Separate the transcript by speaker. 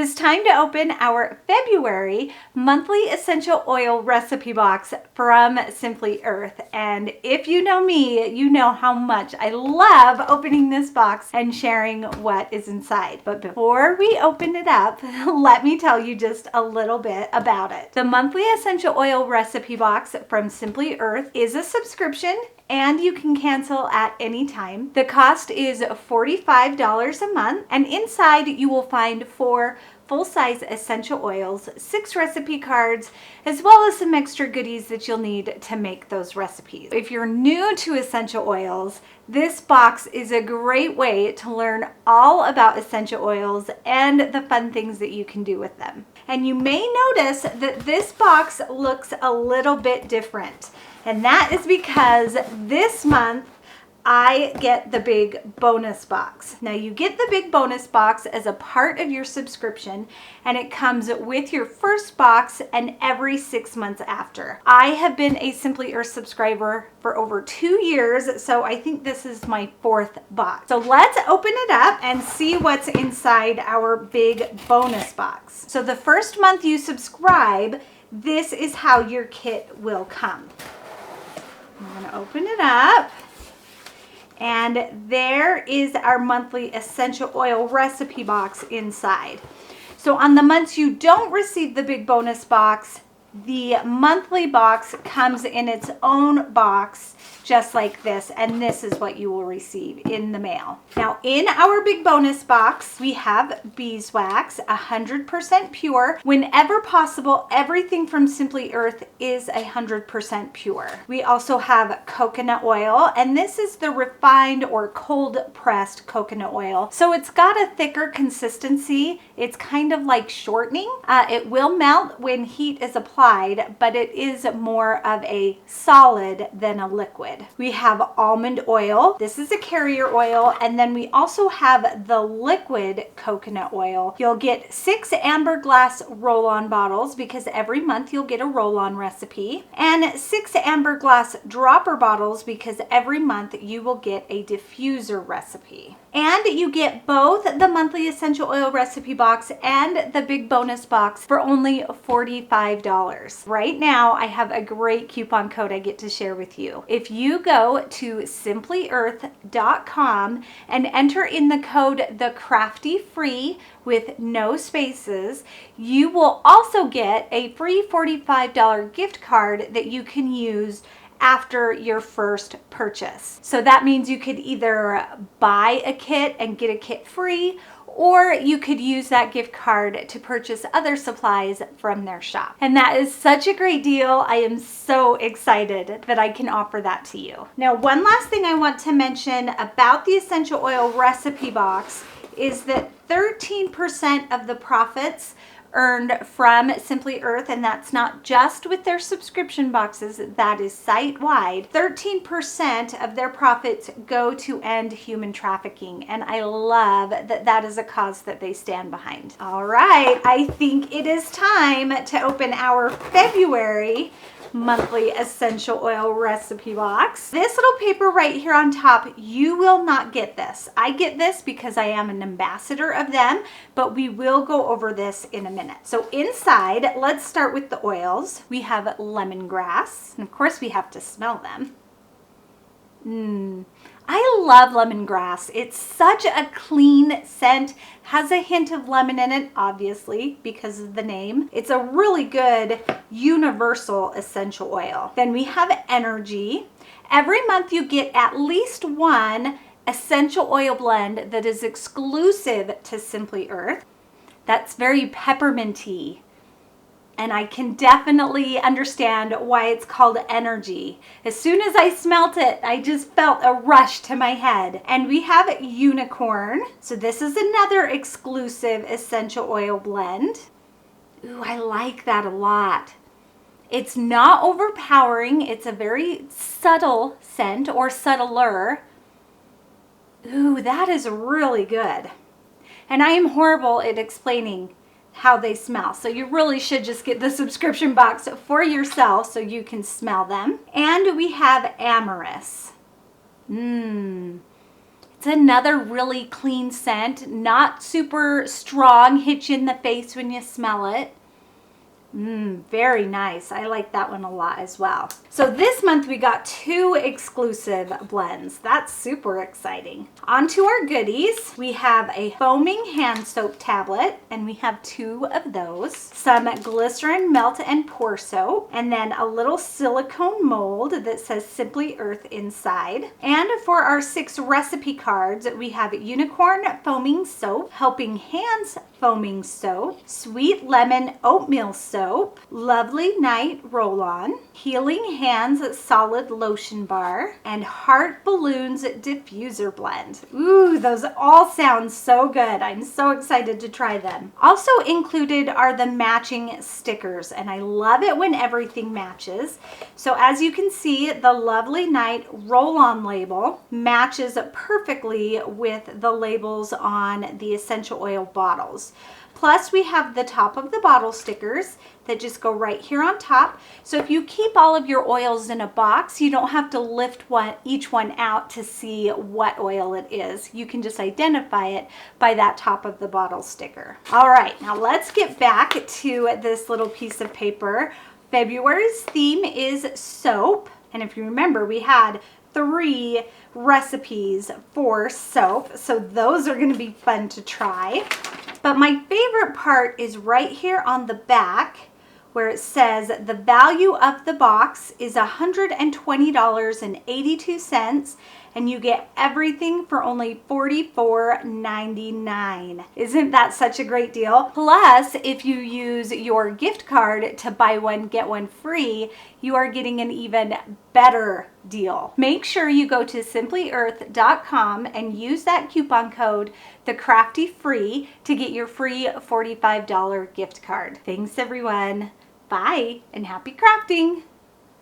Speaker 1: is time to open our February monthly essential oil recipe box from Simply Earth. And if you know me, you know how much I love opening this box and sharing what is inside. But before we open it up, let me tell you just a little bit about it. The monthly essential oil recipe box from Simply Earth is a subscription and you can cancel at any time. The cost is $45 a month, and inside you will find 4 full-size essential oils, 6 recipe cards, as well as some extra goodies that you'll need to make those recipes. If you're new to essential oils, this box is a great way to learn all about essential oils and the fun things that you can do with them. And you may notice that this box looks a little bit different. And that is because this month I get the big bonus box. Now you get the big bonus box as a part of your subscription, and it comes with your first box and every 6 months after. I have been a Simply Earth subscriber for over 2 years, so I think this is my 4th box. So let's open it up and see what's inside our big bonus box. So the first month you subscribe, this is how your kit will come. I'm going to open it up, and there is our monthly essential oil recipe box inside. So on the months you don't receive the big bonus box, the monthly box comes in its own box just like this, and this is what you will receive in the mail. Now in our big bonus box we have beeswax, 100% pure. Whenever possible, everything from Simply Earth is 100% pure. We also have coconut oil, and this is the refined or cold pressed coconut oil, so it's got a thicker consistency. It's kind of like shortening. It will melt when heat is applied, but it is more of a solid than a liquid. We have almond oil. This is a carrier oil, and then we also have the liquid coconut oil. You'll get 6 amber glass roll-on bottles because every month you'll get a roll-on recipe, and 6 amber glass dropper bottles because every month you will get a diffuser recipe. And you get both the monthly essential oil recipe box and the big bonus box for only $45. Right now, I have a great coupon code I get to share with you. If you go to simplyearth.com and enter in the code TheCraftyFree with no spaces, you will also get a free $45 gift card that you can use after your first purchase. So that means you could either buy a kit and get a kit free, or you could use that gift card to purchase other supplies from their shop. And that is such a great deal. I am so excited that I can offer that to you. Now, one last thing I want to mention about the essential oil recipe box is that 13% of the profits earned from Simply Earth, and that's not just with their subscription boxes, that is site-wide. 13% of their profits go to end human trafficking, and I love that that is a cause that they stand behind. All right, I think it is time to open our February monthly essential oil recipe box. This little paper right here on top, you will not get this. I get this because I am an ambassador of them, but we will go over this in a minute. So inside, let's start with the oils. We have lemongrass, and of course we have to smell them. I love lemongrass. It's such a clean scent, has a hint of lemon in it, obviously, because of the name. It's a really good universal essential oil. Then we have energy. Every month you get at least one essential oil blend that is exclusive to Simply Earth. That's very pepperminty. And I can definitely understand why it's called energy. As soon as I smelt it, I just felt a rush to my head. And we have unicorn. So this is another exclusive essential oil blend. Ooh, I like that a lot. It's not overpowering. It's a very subtle scent, or subtler. Ooh, that is really good. And I am horrible at explaining how they smell, so you really should just get the subscription box for yourself so you can smell them. And we have amorous. It's another really clean scent, not super strong, hit you in the face when you smell it. Very nice. I like that one a lot as well. So this month we got 2 exclusive blends. That's super exciting. On to our goodies. We have a foaming hand soap tablet, and we have 2 of those. Some glycerin melt and pour soap, and then a little silicone mold that says Simply Earth inside. And for our 6 recipe cards, we have unicorn foaming soap, helping hands foaming soap, sweet lemon oatmeal soap, lovely night roll-on, healing hands solid lotion bar, and heart balloons diffuser blend. Ooh, those all sound so good. I'm so excited to try them. Also included are the matching stickers, and I love it when everything matches. So as you can see, the lovely night roll-on label matches perfectly with the labels on the essential oil bottles. Plus we have the top of the bottle stickers that just go right here on top. So if you keep all of your oils in a box, you don't have to lift each one out to see what oil it is. You can just identify it by that top of the bottle sticker. All right, now let's get back to this little piece of paper. February's theme is soap. And if you remember, we had 3 recipes for soap, so those are going to be fun to try. But my favorite part is right here on the back, where it says the value of the box is $120.82, and you get everything for only $44.99. Isn't that such a great deal? Plus, if you use your gift card to buy one, get one free, you are getting an even better deal. Make sure you go to simplyearth.com and use that coupon code, TheCraftyFree, to get your free $45 gift card. Thanks everyone. Bye and happy crafting.